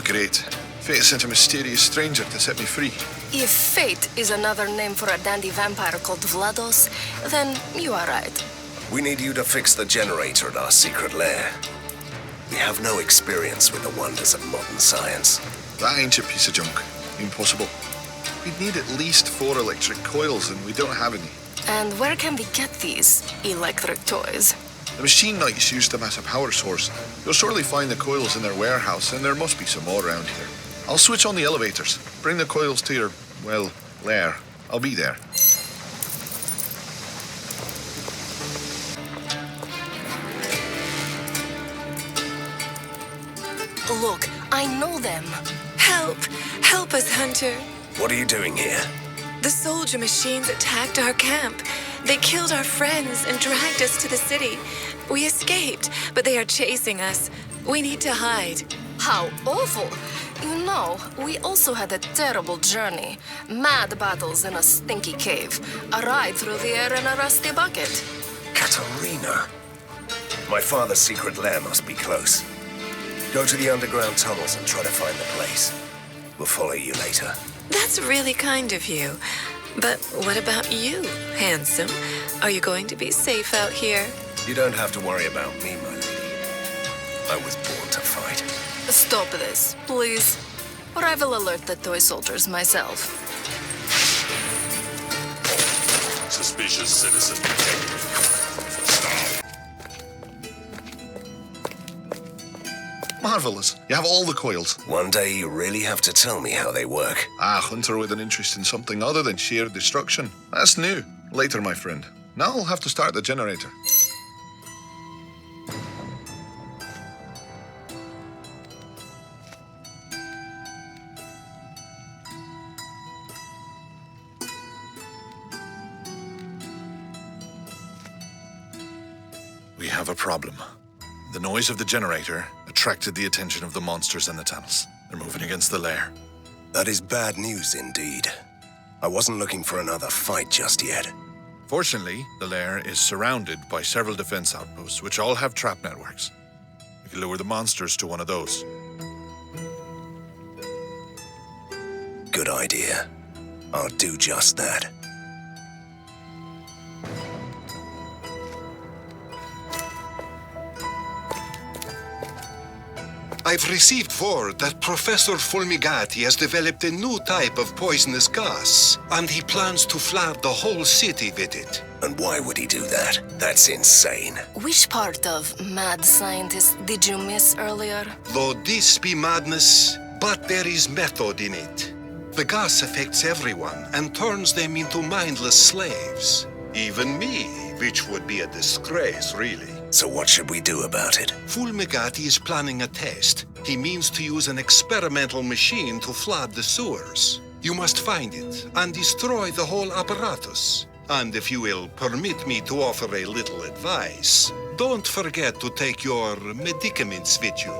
great. Fate sent a mysterious stranger to set me free. If fate is another name for a dandy vampire called Vlados, then you are right. We need you to fix the generator at our secret lair. We have no experience with the wonders of modern science. That ancient piece of junk. Impossible. We'd need at least 4 electric coils, and we don't have any. And where can we get these electric toys? The machine knights used them as a power source. You'll surely find the coils in their warehouse, and there must be some more around here. I'll switch on the elevators. Bring the coils to your, well, lair. I'll be there. Look, I know them. Help! Help us, Hunter. What are you doing here? The soldier machines attacked our camp. They killed our friends and dragged us to the city. We escaped, but they are chasing us. We need to hide. How awful! You know, we also had a terrible journey. Mad battles in a stinky cave. A ride through the air in a rusty bucket. Katarina. My father's secret lair must be close. Go to the underground tunnels and try to find the place. We'll follow you later. That's really kind of you. But what about you, handsome? Are you going to be safe out here? You don't have to worry about me, my lady. I was born to fight. Stop this, please. Or I will alert the toy soldiers myself. Suspicious citizen detected. Stop. Marvelous. You have all the coils. One day you really have to tell me how they work. Hunter with an interest in something other than sheer destruction. That's new. Later, my friend. Now I'll have to start the generator. We have a problem. The noise of the generator attracted the attention of the monsters in the tunnels. They're moving against the lair. That is bad news indeed. I wasn't looking for another fight just yet. Fortunately, the lair is surrounded by several defense outposts, which all have trap networks. We can lure the monsters to one of those. Good idea. I'll do just that. I've received word that Professor Fulmigati has developed a new type of poisonous gas, and he plans to flood the whole city with it. And why would he do that? That's insane. Which part of mad scientist did you miss earlier? Though this be madness, but there is method in it. The gas affects everyone and turns them into mindless slaves. Even me, which would be a disgrace, really. So what should we do about it? Fulmigati is planning a test. He means to use an experimental machine to flood the sewers. You must find it and destroy the whole apparatus. And if you will permit me to offer a little advice, don't forget to take your medicaments with you.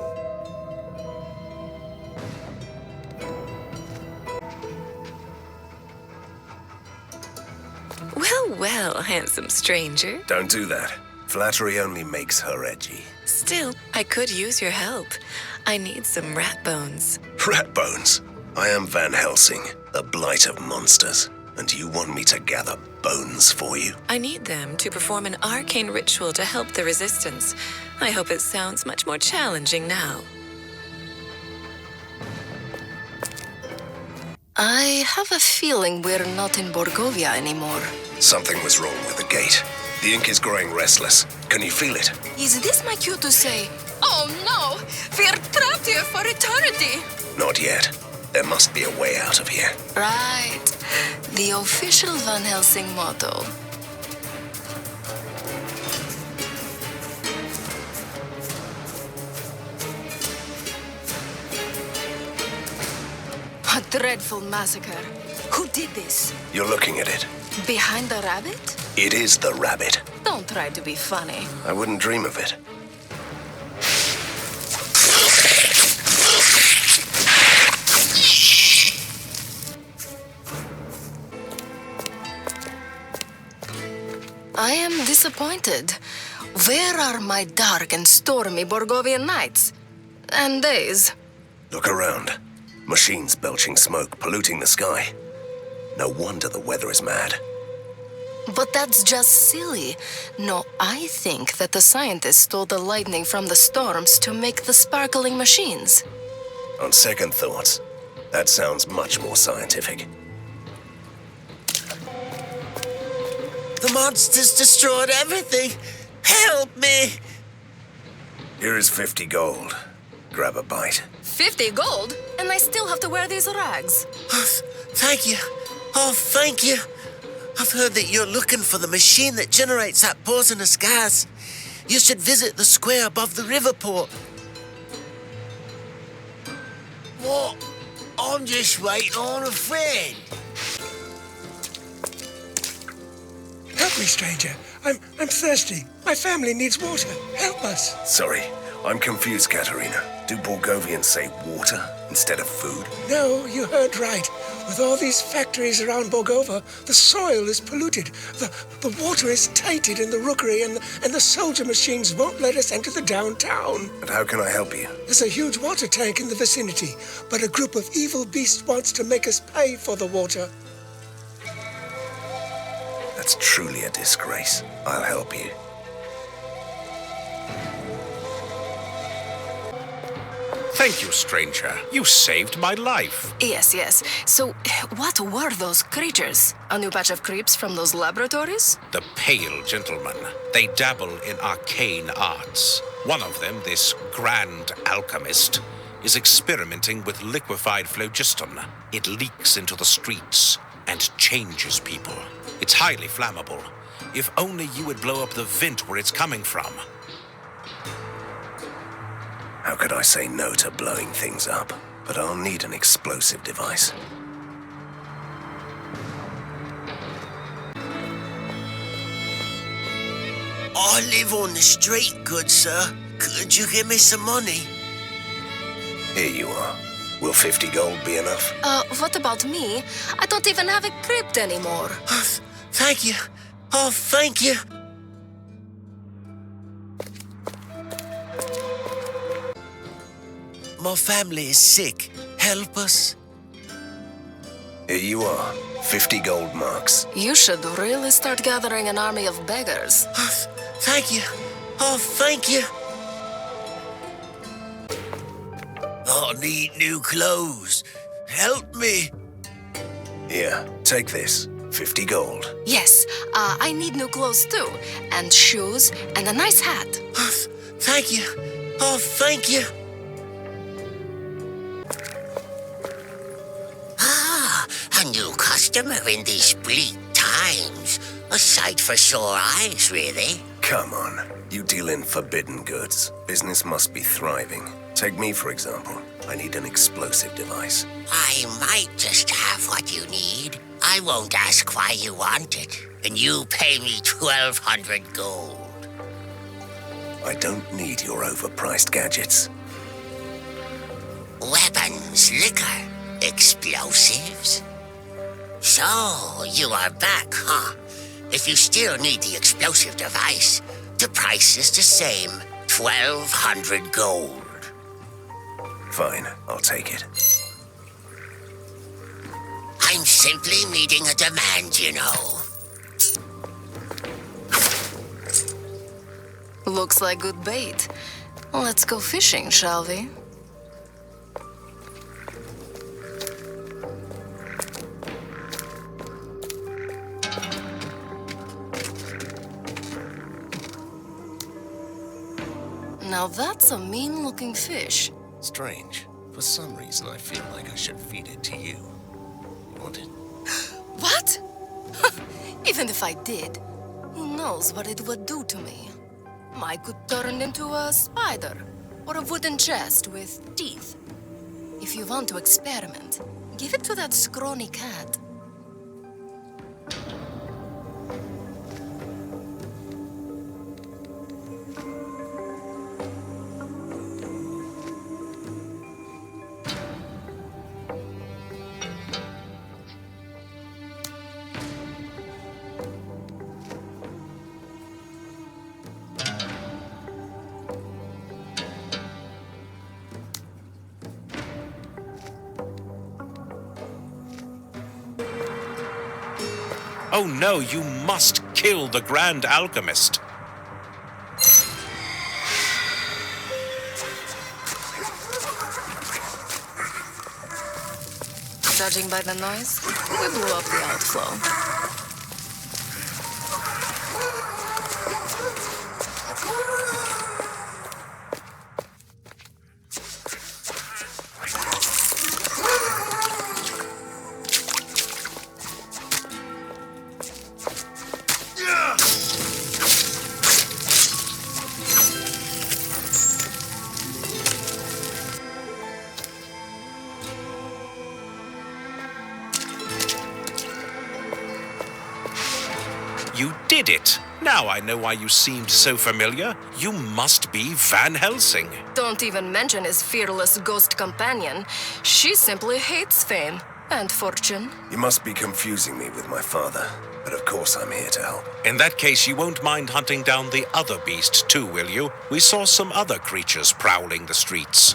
Well, well, handsome stranger. Don't do that. Flattery only makes her edgy. Still, I could use your help. I need some rat bones. Rat bones? I am Van Helsing, the blight of monsters. And you want me to gather bones for you? I need them to perform an arcane ritual to help the resistance. I hope it sounds much more challenging now. I have a feeling we're not in Borgovia anymore. Something was wrong with the gate. The ink is growing restless. Can you feel it? Is this my cue to say, "Oh no, we're trapped here for eternity"? Not yet. There must be a way out of here. Right. The official Van Helsing motto. A dreadful massacre. Who did this? You're looking at it. Behind the rabbit? It is the rabbit. Don't try to be funny. I wouldn't dream of it. I am disappointed. Where are my dark and stormy Borgovian nights? And days? Look around. Machines belching smoke, polluting the sky. No wonder the weather is mad. But that's just silly. No, I think that the scientists stole the lightning from the storms to make the sparkling machines. On second thoughts, that sounds much more scientific. The monsters destroyed everything. Help me! Here is 50 gold. Grab a bite. 50 gold? And I still have to wear these rags. Oh, thank you. Oh, thank you. I've heard that you're looking for the machine that generates that poisonous gas. You should visit the square above the river port. What? I'm just waiting on a friend. Help me, stranger. I'm thirsty. My family needs water. Help us. Sorry, I'm confused, Katerina. Do Borgovians say water instead of food? No, you heard right. With all these factories around Borgova, the soil is polluted. The water is tainted in the rookery, and the soldier machines won't let us enter the downtown. But how can I help you? There's a huge water tank in the vicinity, but a group of evil beasts wants to make us pay for the water. That's truly a disgrace. I'll help you. Thank you, stranger. You saved my life. Yes. So, what were those creatures? A new batch of creeps from those laboratories? The pale gentlemen. They dabble in arcane arts. One of them, this grand alchemist, is experimenting with liquefied phlogiston. It leaks into the streets and changes people. It's highly flammable. If only you would blow up the vent where it's coming from. How could I say no to blowing things up? But I'll need an explosive device. I live on the street, good sir. Could you give me some money? Here you are. Will 50 gold be enough? What about me? I don't even have a crypt anymore. Oh, thank you. Oh, thank you. My family is sick. Help us. Here you are. 50 gold marks. You should really start gathering an army of beggars. Oh, thank you. Oh, thank you. I need new clothes. Help me. Here, take this. 50 gold. Yes, I need new clothes too. And shoes and a nice hat. Oh, thank you. Oh, thank you. A new customer in these bleak times. A sight for sore eyes, really. Come on. You deal in forbidden goods. Business must be thriving. Take me, for example. I need an explosive device. I might just have what you need. I won't ask why you want it. And you pay me 1,200 gold. I don't need your overpriced gadgets. Weapons, liquor, explosives. So, you are back, huh? If you still need the explosive device, the price is the same. 1,200 gold. Fine, I'll take it. I'm simply meeting a demand, you know. Looks like good bait. Let's go fishing, shall we? Now that's a mean-looking fish. Strange. For some reason, I feel like I should feed it to you. You want it? What? Even if I did, who knows what it would do to me? I could turn into a spider or a wooden chest with teeth. If you want to experiment, give it to that scrawny cat. Oh no, you must kill the Grand Alchemist. Judging by the noise, we blew up the outflow. You did it! Now I know why you seemed so familiar. You must be Van Helsing. Don't even mention his fearless ghost companion. She simply hates fame and fortune. You must be confusing me with my father, but of course I'm here to help. In that case, you won't mind hunting down the other beast too, will you? We saw some other creatures prowling the streets.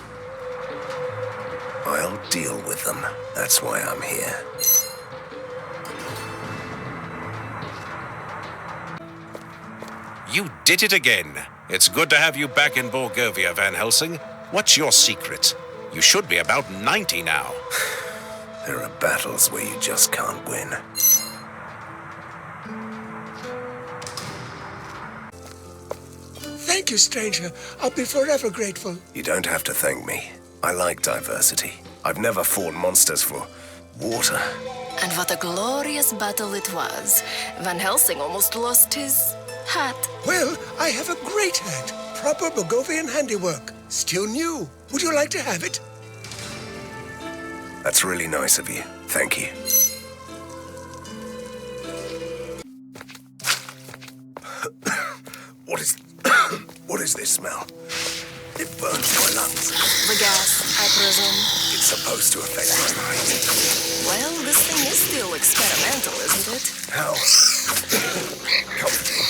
I'll deal with them. That's why I'm here. You did it again. It's good to have you back in Borgovia, Van Helsing. What's your secret? You should be about 90 now. There are battles where you just can't win. Thank you, stranger. I'll be forever grateful. You don't have to thank me. I like diversity. I've never fought monsters for water. And what a glorious battle it was. Van Helsing almost lost his hat. Well, I have a great hat. Proper Bogovian handiwork. Still new. Would you like to have it? That's really nice of you. Thank you. What is this smell? It burns my lungs. The gas, I presume. It's supposed to affect my mind. Well, this thing is still experimental, isn't it? How? Comforting.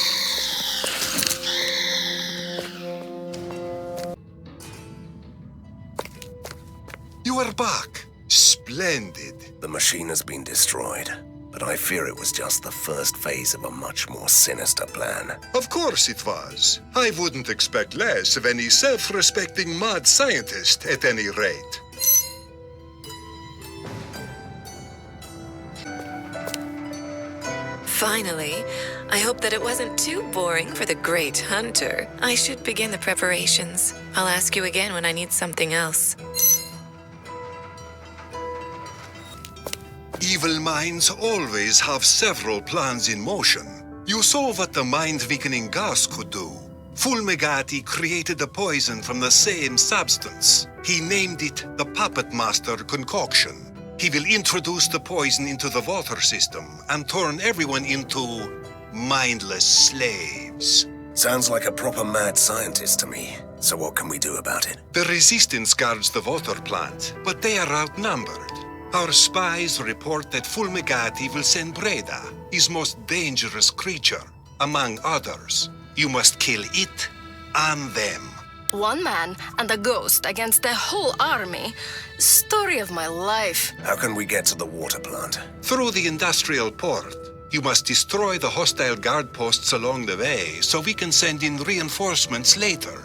You are back. Splendid. The machine has been destroyed, but I fear it was just the first phase of a much more sinister plan. Of course it was. I wouldn't expect less of any self-respecting mad scientist at any rate. Finally, I hope that it wasn't too boring for the great hunter. I should begin the preparations. I'll ask you again when I need something else. Evil minds always have several plans in motion. You saw what the mind-weakening gas could do. Fulmigati created a poison from the same substance. He named it the Puppet Master Concoction. He will introduce the poison into the water system and turn everyone into mindless slaves. Sounds like a proper mad scientist to me. So what can we do about it? The resistance guards the water plant, but they are outnumbered. Our spies report that Fulmigati will send Breda, his most dangerous creature, among others. You must kill it and them. One man and a ghost against a whole army. Story of my life. How can we get to the water plant? Through the industrial port. You must destroy the hostile guard posts along the way so we can send in reinforcements later.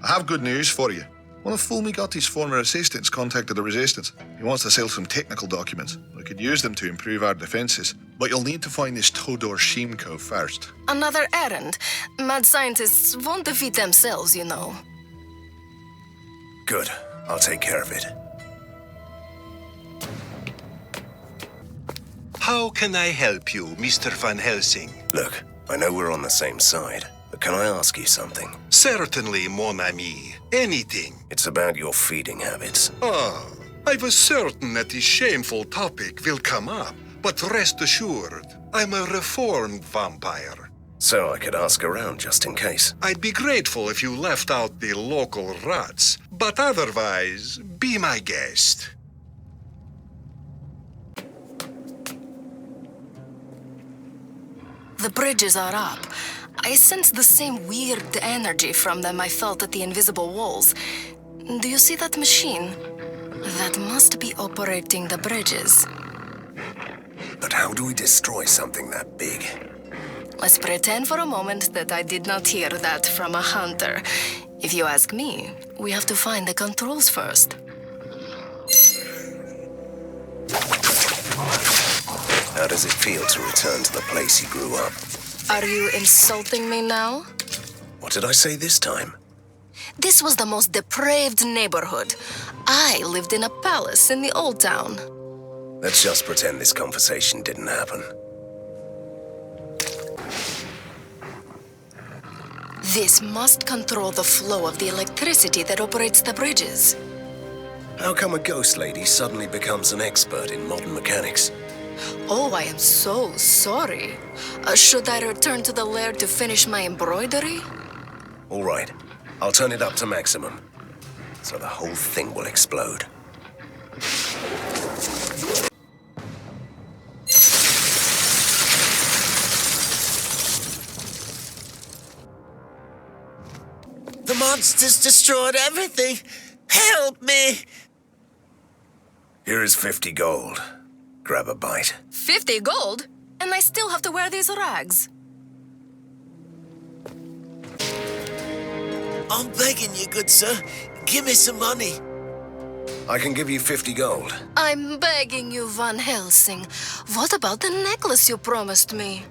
I have good news for you. One of Fulmigati's former assistants contacted the Resistance. He wants to sell some technical documents. We could use them to improve our defenses. But you'll need to find this Todor Shimko first. Another errand. Mad scientists won't defeat themselves, you know. Good. I'll take care of it. How can I help you, Mr. Van Helsing? Look, I know we're on the same side, but can I ask you something? Certainly, mon ami. Anything. It's about your feeding habits. Ah, I was certain that this shameful topic will come up. But rest assured, I'm a reformed vampire. So I could ask around just in case. I'd be grateful if you left out the local rats, but otherwise, be my guest. The bridges are up. I sense the same weird energy from them I felt at the invisible walls. Do you see that machine? That must be operating the bridges. But how do we destroy something that big? Let's pretend for a moment that I did not hear that from a hunter. If you ask me, we have to find the controls first. How does it feel to return to the place you grew up? Are you insulting me now? What did I say this time? This was the most depraved neighborhood. I lived in a palace in the old town. Let's just pretend this conversation didn't happen. This must control the flow of the electricity that operates the bridges. How come a ghost lady suddenly becomes an expert in modern mechanics? Oh, I am so sorry. Should I return to the lair to finish my embroidery? All right, I'll turn it up to maximum, so the whole thing will explode. The monsters destroyed everything. Help me! Here is 50 gold. Grab a bite. 50 gold? And I still have to wear these rags. I'm begging you, good sir. Give me some money. I can give you 50 gold. I'm begging you, Van Helsing. What about the necklace you promised me?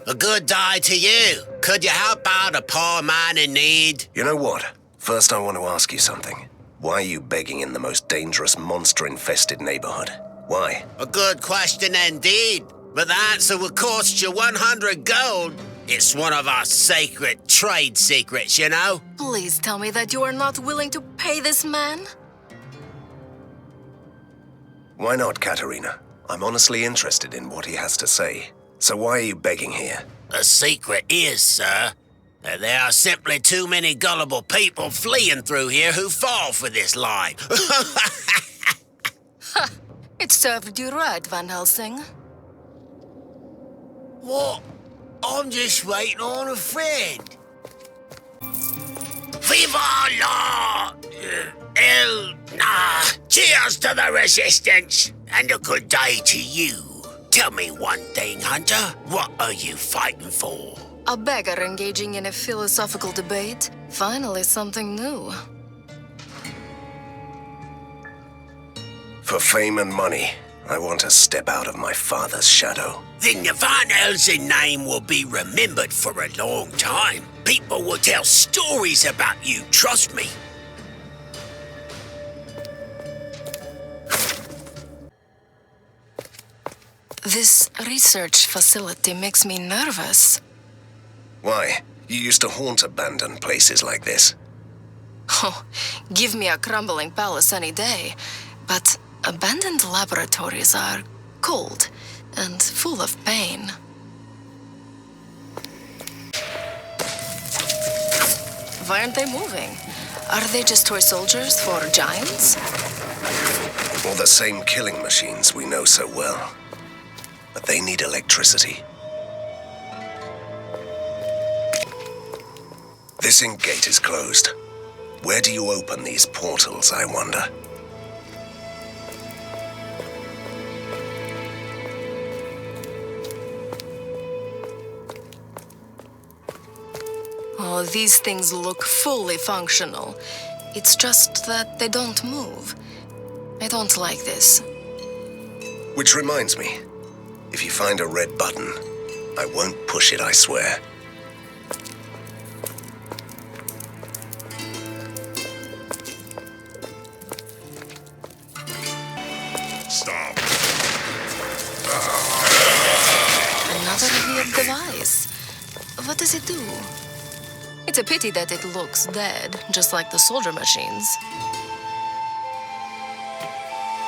A good day to you. Could you help out a poor man in need? You know what? First, I want to ask you something. Why are you begging in the most dangerous, monster-infested neighborhood? Why? A good question indeed. But the answer will cost you 100 gold. It's one of our sacred trade secrets, you know? Please tell me that you are not willing to pay this man? Why not, Katerina? I'm honestly interested in what he has to say. So why are you begging here? The secret is, sir, that there are simply too many gullible people fleeing through here who fall for this lie. Ha! It served you right, Van Helsing. What? I'm just waiting on a friend. Viva la Cheers to the resistance, and a good day to you. Tell me one thing, Hunter. What are you fighting for? A beggar engaging in a philosophical debate. Finally, something new. For fame and money, I want to step out of my father's shadow. Then your Van Helsing name will be remembered for a long time. People will tell stories about you, trust me. This research facility makes me nervous. Why? You used to haunt abandoned places like this. Oh, give me a crumbling palace any day. But abandoned laboratories are cold and full of pain. Why aren't they moving? Are they just toy soldiers for giants? Or the same killing machines we know so well. But they need electricity. This ink gate is closed. Where do you open these portals, I wonder? Oh, these things look fully functional. It's just that they don't move. I don't like this. Which reminds me, if you find a red button, I won't push it, I swear. Stop. Another weird device. What does it do? It's a pity that it looks dead, just like the soldier machines.